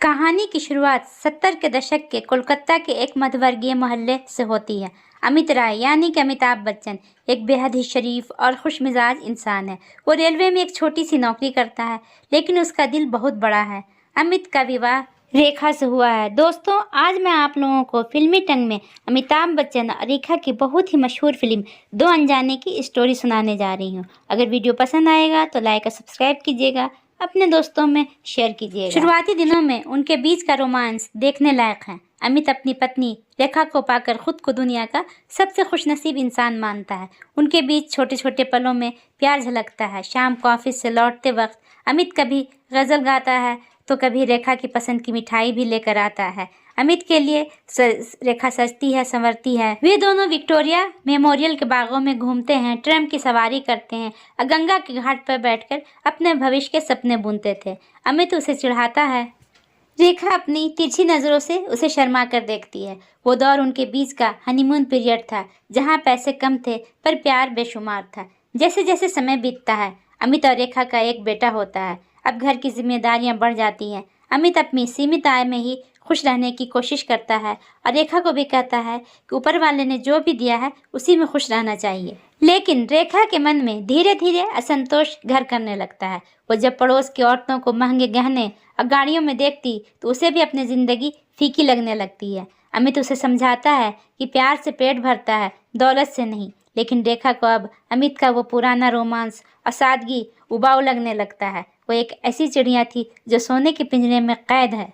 कहानी की शुरुआत 70 के दशक के कोलकाता के एक मध्यवर्गीय मोहल्ले से होती है। अमित राय यानी कि अमिताभ बच्चन एक बेहद ही शरीफ और खुशमिजाज इंसान है। वो रेलवे में एक छोटी सी नौकरी करता है, लेकिन उसका दिल बहुत बड़ा है। अमित का विवाह रेखा से हुआ है। दोस्तों, आज मैं आप लोगों को फिल्मी टंग में अमिताभ बच्चन और रेखा की बहुत ही मशहूर फिल्म दो अनजाने की स्टोरी सुनाने जा रही हूँ। अगर वीडियो पसंद आएगा तो लाइक और सब्सक्राइब कीजिएगा, अपने दोस्तों में शेयर कीजिएगा। शुरुआती दिनों में उनके बीच का रोमांस देखने लायक है। अमित अपनी पत्नी रेखा को पाकर खुद को दुनिया का सबसे खुशनसीब इंसान मानता है। उनके बीच छोटे छोटे पलों में प्यार झलकता है। शाम को ऑफिस से लौटते वक्त अमित कभी गजल गाता है तो कभी रेखा की पसंद की मिठाई भी लेकर आता है। अमित के लिए रेखा सजती है, संवरती है। वे दोनों विक्टोरिया मेमोरियल के बागों में घूमते हैं, ट्रम की सवारी करते हैं और गंगा के घाट पर बैठकर अपने भविष्य के सपने बुनते थे। अमित उसे चिढ़ाता है। रेखा अपनी तिरछी नज़रों से उसे शर्मा कर देखती है। वो दौर उनके बीच का हनीमून पीरियड था, जहाँ पैसे कम थे पर प्यार बेशुमार था। जैसे जैसे समय बीतता है, अमित और रेखा का एक बेटा होता है। अब घर की जिम्मेदारियां बढ़ जाती हैं। अमित अपनी सीमित आय में ही खुश रहने की कोशिश करता है और रेखा को भी कहता है कि ऊपर वाले ने जो भी दिया है उसी में खुश रहना चाहिए। लेकिन रेखा के मन में धीरे धीरे असंतोष घर करने लगता है। वो जब पड़ोस की औरतों को महंगे गहने और गाड़ियों में देखती तो उसे भी अपनी जिंदगी फीकी लगने लगती है। अमित उसे समझाता है कि प्यार से पेट भरता है, दौलत से नहीं। लेकिन रेखा को अब अमित का वो पुराना रोमांस और सादगी उबाऊ लगने लगता है। वो एक ऐसी चिड़िया थी जो सोने के पिंजरे में कैद है,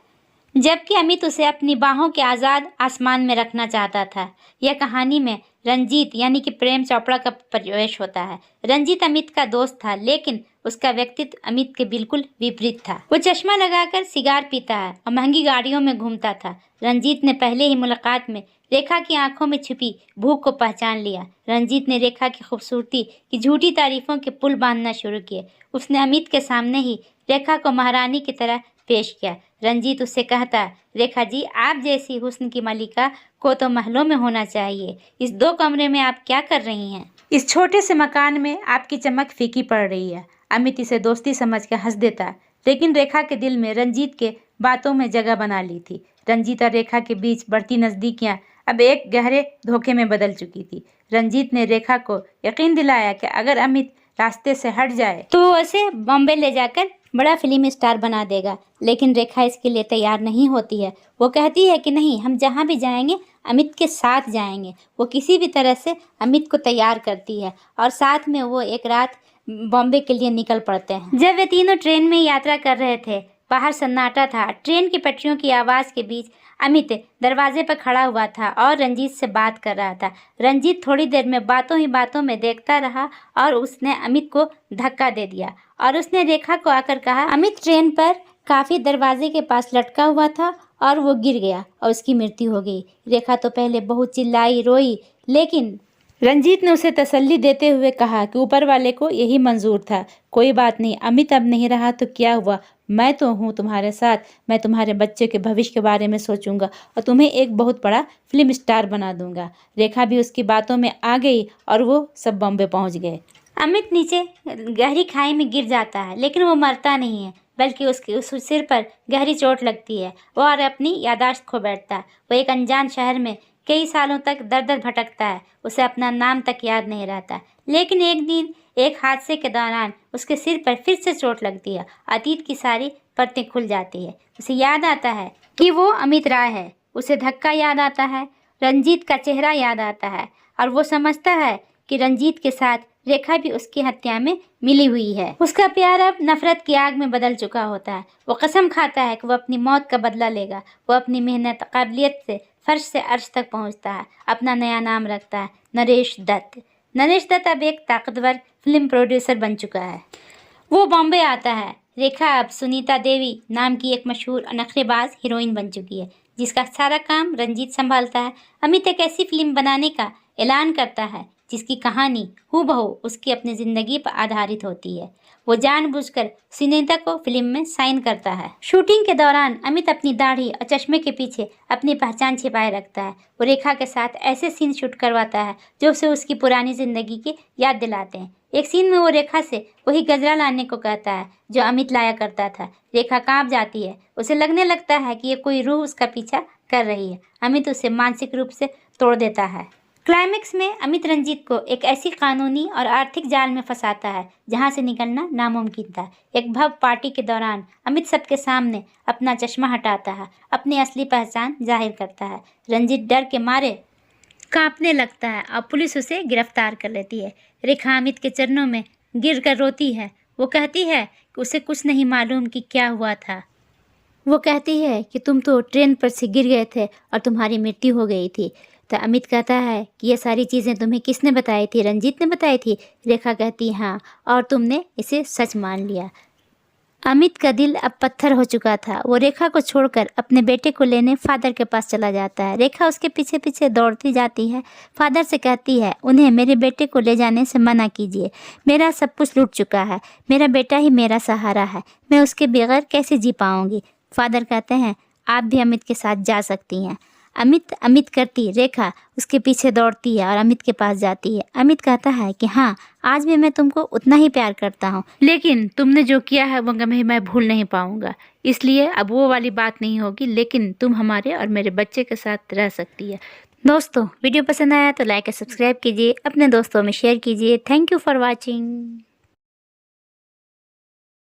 जबकि अमित उसे अपनी बाहों के आज़ाद आसमान में रखना चाहता था। यह कहानी में रंजीत यानी कि प्रेम चोपड़ा का प्रवेश होता है। रंजीत अमित का दोस्त था, लेकिन उसका व्यक्तित्व अमित के बिल्कुल विपरीत था। वो चश्मा लगाकर सिगार पीता है और महंगी गाड़ियों में घूमता था। रंजीत ने पहले ही मुलाकात में रेखा की आंखों में छिपी भूख को पहचान लिया। रंजीत ने रेखा की खूबसूरती की झूठी तारीफों के पुल बांधना शुरू किए। उसने अमित के सामने ही रेखा को महारानी की तरह पेश किया। रंजीत उससे कहता, रेखा जी, आप जैसी हुस्न की मलिका को तो महलों में होना चाहिए। इस 2 कमरे में आप क्या कर रही हैं? इस छोटे से मकान में आपकी चमक फीकी पड़ रही है। अमित इसे दोस्ती समझ कर हंस देता, लेकिन रेखा के दिल में रंजीत के बातों में जगह बना ली थी। रंजीत और रेखा के बीच बढ़ती नज़दीकियाँ अब एक गहरे धोखे में बदल चुकी थी। रंजीत ने रेखा को यकीन दिलाया कि अगर अमित रास्ते से हट जाए तो वो उसे बॉम्बे ले जाकर बड़ा फिल्म स्टार बना देगा। लेकिन रेखा इसके लिए तैयार नहीं होती है। वो कहती है कि नहीं, हम जहाँ भी जाएंगे अमित के साथ जाएंगे। वो किसी भी तरह से अमित को तैयार करती है और साथ में वो एक रात बॉम्बे के लिए निकल पड़ते हैं। जब वे तीनों ट्रेन में यात्रा कर रहे थे, बाहर सन्नाटा था। ट्रेन की पटरियों की आवाज़ के बीच अमित दरवाजे पर खड़ा हुआ था और रंजीत से बात कर रहा था। रंजीत थोड़ी देर में बातों ही बातों में देखता रहा और उसने अमित को धक्का दे दिया और उसने रेखा को आकर कहा, अमित ट्रेन पर काफ़ी दरवाजे के पास लटका हुआ था और वो गिर गया और उसकी मृत्यु हो गई। रेखा तो पहले बहुत चिल्लाई, रोई, लेकिन रंजीत ने उसे तसल्ली देते हुए कहा कि ऊपर वाले को यही मंजूर था। कोई बात नहीं, अमित अब नहीं रहा तो क्या हुआ, मैं तो हूँ तुम्हारे साथ। मैं तुम्हारे बच्चे के भविष्य के बारे में सोचूंगा और तुम्हें एक बहुत बड़ा फिल्म स्टार बना दूंगा। रेखा भी उसकी बातों में आ गई और वो सब बॉम्बे पहुँच गए। अमित नीचे गहरी खाई में गिर जाता है, लेकिन वो मरता नहीं है, बल्कि उस सिर पर गहरी चोट लगती है। वो और अपनी यादाश्त खो बैठता है। वो एक अनजान शहर में कई सालों तक दर दर भटकता है। उसे अपना नाम तक याद नहीं रहता। लेकिन एक दिन एक हादसे के दौरान उसके सिर पर फिर से चोट लगती है। अतीत की सारी परतें खुल जाती है। उसे याद आता है कि वो अमित राय है। उसे धक्का याद आता है, रंजीत का चेहरा याद आता है और वो समझता है कि रंजीत के साथ रेखा भी उसकी हत्या में मिली हुई है। उसका प्यार अब नफरत की आग में बदल चुका होता है। वो कसम खाता है कि वो अपनी मौत का बदला लेगा। वो अपनी मेहनत काबिलियत से फर्श से अर्श तक पहुंचता है। अपना नया नाम रखता है, नरेश दत्त। नरेश दत्त अब एक ताकतवर फिल्म प्रोड्यूसर बन चुका है। वो बॉम्बे आता है। रेखा अब सुनीता देवी नाम की एक मशहूर और नखरेबाज हीरोइन बन चुकी है, जिसका सारा काम रंजीत संभालता है। अमित एक ऐसी फिल्म बनाने का ऐलान करता है जिसकी कहानी हूबहू उसकी अपनी ज़िंदगी पर आधारित होती है। वो जानबूझकर सुनीता को फिल्म में साइन करता है। शूटिंग के दौरान अमित अपनी दाढ़ी और चश्मे के पीछे अपनी पहचान छिपाए रखता है। वो रेखा के साथ ऐसे सीन शूट करवाता है जो उसे उसकी पुरानी जिंदगी की याद दिलाते हैं। एक सीन में वो रेखा से वही गजरा लाने को कहता है जो अमित लाया करता था। रेखा कांप जाती है, उसे लगने लगता है कि ये कोई रूह उसका पीछा कर रही है। अमित उसे मानसिक रूप से तोड़ देता है। क्लाइमेक्स में अमित रंजीत को एक ऐसी कानूनी और आर्थिक जाल में फंसाता है जहां से निकलना नामुमकिन था। एक भव्य पार्टी के दौरान अमित सबके सामने अपना चश्मा हटाता है, अपनी असली पहचान जाहिर करता है। रंजीत डर के मारे कांपने लगता है और पुलिस उसे गिरफ्तार कर लेती है। रेखा अमित के चरणों में गिर कर रोती है। वो कहती है कि उसे कुछ नहीं मालूम कि क्या हुआ था। वो कहती है कि तुम तो ट्रेन पर से गिर गए थे और तुम्हारी मृत्यु हो गई थी। तो अमित कहता है कि ये सारी चीज़ें तुम्हें किसने बताई थी? रंजीत ने बताई थी। रेखा कहती हाँ, और तुमने इसे सच मान लिया। अमित का दिल अब पत्थर हो चुका था। वो रेखा को छोड़कर अपने बेटे को लेने फादर के पास चला जाता है। रेखा उसके पीछे पीछे दौड़ती जाती है। फादर से कहती है उन्हें मेरे बेटे को ले जाने से मना कीजिए। मेरा सब कुछ लूट चुका है। मेरा बेटा ही मेरा सहारा है। मैं उसके बगैर कैसे जी पाऊंगी? फादर कहते हैं आप भी अमित के साथ जा सकती हैं। अमित करती रेखा उसके पीछे दौड़ती है और अमित के पास जाती है। अमित कहता है कि हाँ, आज भी मैं तुमको उतना ही प्यार करता हूँ, लेकिन तुमने जो किया है वो कभी मैं भूल नहीं पाऊंगा। इसलिए अब वो वाली बात नहीं होगी, लेकिन तुम हमारे और मेरे बच्चे के साथ रह सकती है। दोस्तों, वीडियो पसंद आया तो लाइक और सब्सक्राइब कीजिए, अपने दोस्तों में शेयर कीजिए। Thank you for watching.